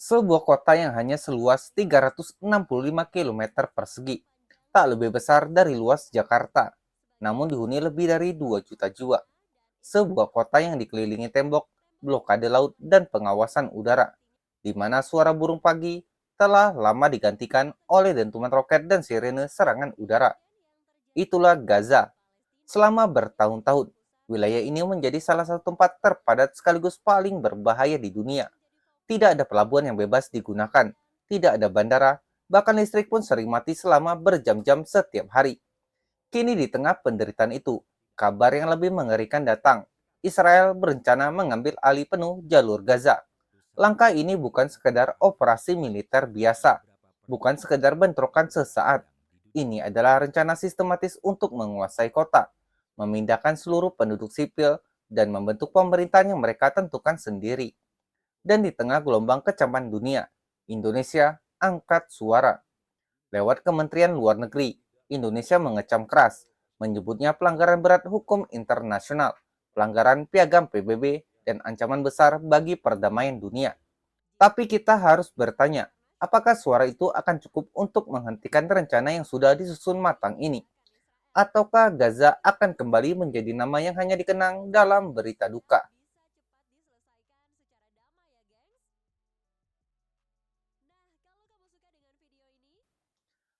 Sebuah kota yang hanya seluas 365 km persegi, tak lebih besar dari luas Jakarta, namun dihuni lebih dari 2 juta jiwa. Sebuah kota yang dikelilingi tembok, blokade laut, dan pengawasan udara, di mana suara burung pagi telah lama digantikan oleh dentuman roket dan sirene serangan udara. Itulah Gaza. Selama bertahun-tahun, wilayah ini menjadi salah satu tempat terpadat sekaligus paling berbahaya di dunia. Tidak ada pelabuhan yang bebas digunakan, tidak ada bandara, bahkan listrik pun sering mati selama berjam-jam setiap hari. Kini di tengah penderitaan itu, kabar yang lebih mengerikan datang. Israel berencana mengambil alih penuh jalur Gaza. Langkah ini bukan sekedar operasi militer biasa, bukan sekedar bentrokan sesaat. Ini adalah rencana sistematis untuk menguasai kota, memindahkan seluruh penduduk sipil, dan membentuk pemerintahan yang mereka tentukan sendiri. Dan di tengah gelombang kecaman dunia, Indonesia angkat suara. Lewat Kementerian Luar Negeri, Indonesia mengecam keras, menyebutnya pelanggaran berat hukum internasional, pelanggaran piagam PBB, dan ancaman besar bagi perdamaian dunia. Tapi kita harus bertanya, apakah suara itu akan cukup untuk menghentikan rencana yang sudah disusun matang ini? Ataukah Gaza akan kembali menjadi nama yang hanya dikenang dalam berita duka?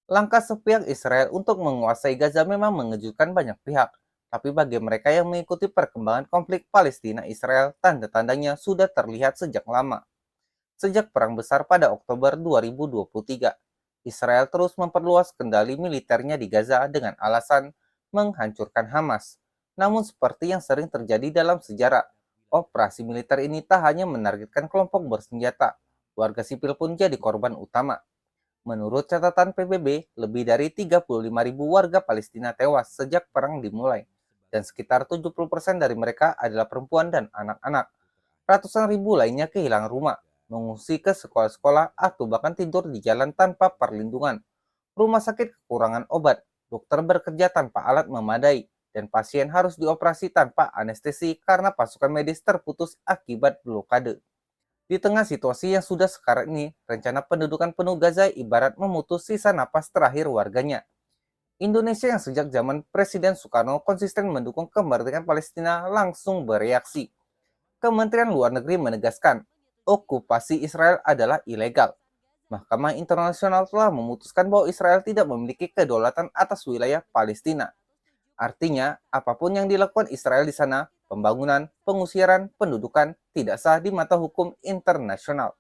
Langkah sepihak Israel untuk menguasai Gaza memang mengejutkan banyak pihak, tapi bagi mereka yang mengikuti perkembangan konflik Palestina-Israel, tanda-tandanya sudah terlihat sejak lama. Sejak Perang Besar pada Oktober 2023, Israel terus memperluas kendali militernya di Gaza dengan alasan menghancurkan Hamas. Namun seperti yang sering terjadi dalam sejarah, operasi militer ini tak hanya menargetkan kelompok bersenjata, warga sipil pun jadi korban utama. Menurut catatan PBB, lebih dari 35.000 warga Palestina tewas sejak perang dimulai, dan sekitar 70% dari mereka adalah perempuan dan anak-anak. Ratusan ribu lainnya kehilangan rumah, mengungsi ke sekolah-sekolah, atau bahkan tidur di jalan tanpa perlindungan. Rumah sakit kekurangan obat, dokter bekerja tanpa alat memadai, dan pasien harus dioperasi tanpa anestesi karena pasukan medis terputus akibat blokade. Di tengah situasi yang sudah sekarat ini, rencana pendudukan penuh Gaza ibarat memutus sisa napas terakhir warganya. Indonesia yang sejak zaman Presiden Soekarno konsisten mendukung kemerdekaan Palestina langsung bereaksi. Kementerian Luar Negeri menegaskan, okupasi Israel adalah ilegal. Mahkamah Internasional telah memutuskan bahwa Israel tidak memiliki kedaulatan atas wilayah Palestina. Artinya, apapun yang dilakukan Israel di sana, pembangunan, pengusiran, pendudukan, tidak sah di mata hukum internasional.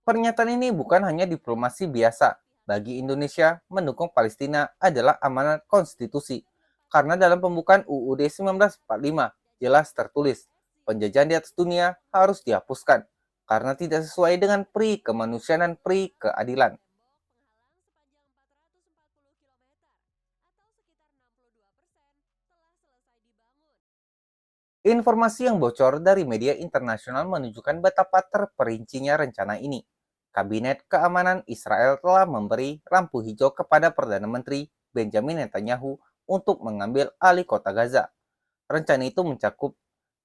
Pernyataan ini bukan hanya diplomasi biasa. Bagi Indonesia, mendukung Palestina adalah amanat konstitusi. Karena dalam pembukaan UUD 1945 jelas tertulis, penjajahan di atas dunia harus dihapuskan karena tidak sesuai dengan pri kemanusiaan dan pri keadilan. Informasi yang bocor dari media internasional menunjukkan betapa terperincinya rencana ini. Kabinet Keamanan Israel telah memberi lampu hijau kepada Perdana Menteri Benjamin Netanyahu untuk mengambil alih kota Gaza. Rencana itu mencakup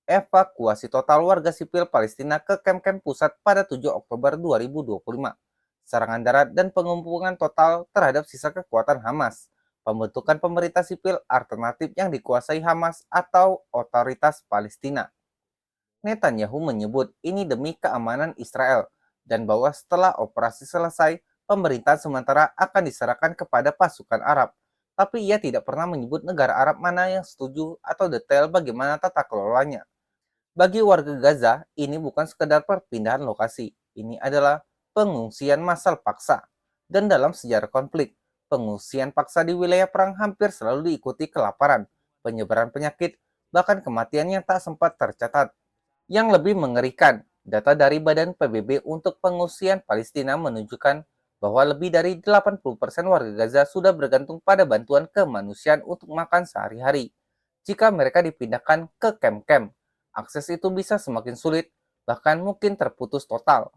evakuasi total warga sipil Palestina ke kem-kem pusat pada 7 Oktober 2025, serangan darat dan pengumpulan total terhadap sisa kekuatan Hamas, pembentukan pemerintah sipil alternatif yang dikuasai Hamas atau Otoritas Palestina. Netanyahu menyebut ini demi keamanan Israel dan bahwa setelah operasi selesai, pemerintahan sementara akan diserahkan kepada pasukan Arab. Tapi ia tidak pernah menyebut negara Arab mana yang setuju atau detail bagaimana tata kelolanya. Bagi warga Gaza, ini bukan sekedar perpindahan lokasi. Ini adalah pengungsian massal paksa. Dan dalam sejarah konflik, pengungsian paksa di wilayah perang hampir selalu diikuti kelaparan, penyebaran penyakit, bahkan kematian yang tak sempat tercatat. Yang lebih mengerikan, data dari Badan PBB untuk pengungsian Palestina menunjukkan bahwa lebih dari 80% warga Gaza sudah bergantung pada bantuan kemanusiaan untuk makan sehari-hari. Jika mereka dipindahkan ke kem-kem, akses itu bisa semakin sulit, bahkan mungkin terputus total.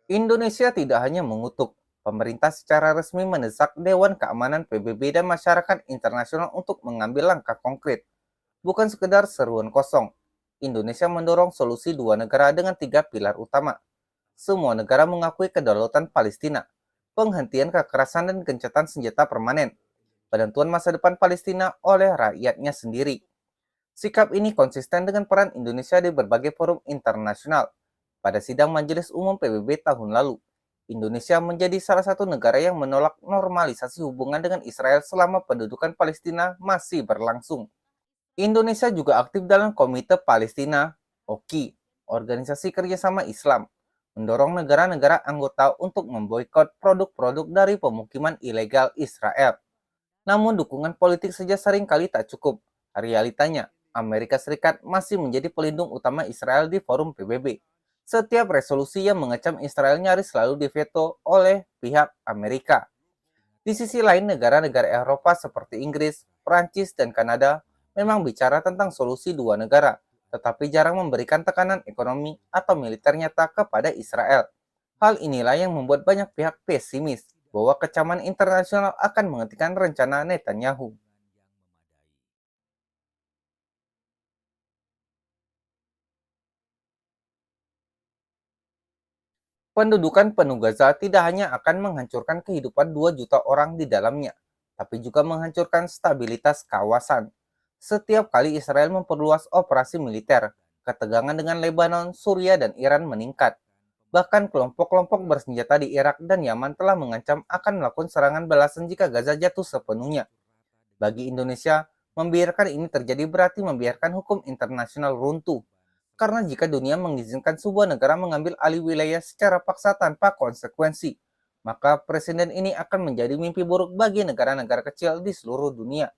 Indonesia tidak hanya mengutuk, pemerintah secara resmi mendesak Dewan Keamanan PBB dan masyarakat internasional untuk mengambil langkah konkret. bukan sekedar seruan kosong. Indonesia mendorong solusi dua negara dengan tiga pilar utama. Semua negara mengakui kedaulatan Palestina, penghentian kekerasan dan gencatan senjata permanen, penentuan masa depan Palestina oleh rakyatnya sendiri. Sikap ini konsisten dengan peran Indonesia di berbagai forum internasional. Pada sidang Majelis Umum PBB tahun lalu, Indonesia menjadi salah satu negara yang menolak normalisasi hubungan dengan Israel selama pendudukan Palestina masih berlangsung. Indonesia juga aktif dalam Komite Palestina, OKI, Organisasi Kerjasama Islam, mendorong negara-negara anggota untuk memboikot produk-produk dari pemukiman ilegal Israel. Namun dukungan politik saja seringkali tak cukup. Realitanya, Amerika Serikat masih menjadi pelindung utama Israel di forum PBB. Setiap resolusi yang mengecam Israel nyaris selalu diveto oleh pihak Amerika. Di sisi lain, negara-negara Eropa seperti Inggris, Prancis, dan Kanada memang bicara tentang solusi dua negara, tetapi jarang memberikan tekanan ekonomi atau militer nyata kepada Israel. Hal inilah yang membuat banyak pihak pesimis bahwa kecaman internasional akan menghentikan rencana Netanyahu. Pendudukan penuh Gaza tidak hanya akan menghancurkan kehidupan 2 juta orang di dalamnya, tapi juga menghancurkan stabilitas kawasan. Setiap kali Israel memperluas operasi militer, ketegangan dengan Lebanon, Suriah, dan Iran meningkat. Bahkan kelompok-kelompok bersenjata di Irak dan Yaman telah mengancam akan melakukan serangan balasan jika Gaza jatuh sepenuhnya. Bagi Indonesia, membiarkan ini terjadi berarti membiarkan hukum internasional runtuh. Karena jika dunia mengizinkan sebuah negara mengambil alih wilayah secara paksa tanpa konsekuensi, maka presiden ini akan menjadi mimpi buruk bagi negara-negara kecil di seluruh dunia.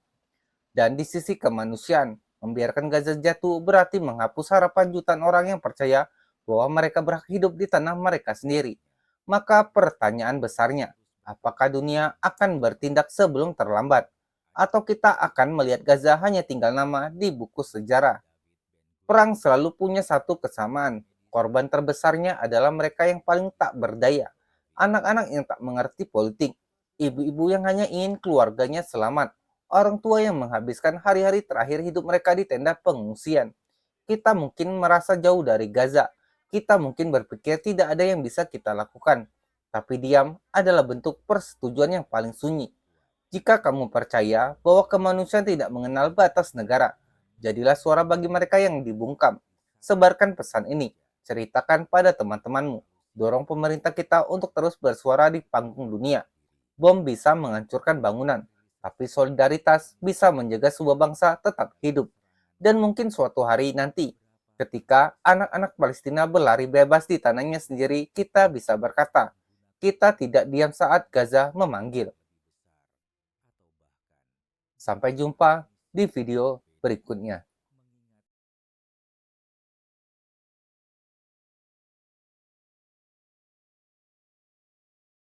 Dan di sisi kemanusiaan, membiarkan Gaza jatuh berarti menghapus harapan jutaan orang yang percaya bahwa mereka berhak hidup di tanah mereka sendiri. Maka pertanyaan besarnya, apakah dunia akan bertindak sebelum terlambat? Atau kita akan melihat Gaza hanya tinggal nama di buku sejarah? Perang selalu punya satu kesamaan, korban terbesarnya adalah mereka yang paling tak berdaya, anak-anak yang tak mengerti politik, ibu-ibu yang hanya ingin keluarganya selamat, orang tua yang menghabiskan hari-hari terakhir hidup mereka di tenda pengungsian. Kita mungkin merasa jauh dari Gaza, kita mungkin berpikir tidak ada yang bisa kita lakukan, tapi diam adalah bentuk persetujuan yang paling sunyi. Jika kamu percaya bahwa kemanusiaan tidak mengenal batas negara, jadilah suara bagi mereka yang dibungkam. Sebarkan pesan ini, ceritakan pada teman-temanmu, dorong pemerintah kita untuk terus bersuara di panggung dunia. Bom bisa menghancurkan bangunan, tapi solidaritas bisa menjaga sebuah bangsa tetap hidup. Dan mungkin suatu hari nanti, ketika anak-anak Palestina berlari bebas di tanahnya sendiri, kita bisa berkata, kita tidak diam saat Gaza memanggil. Sampai jumpa di video berikutnya.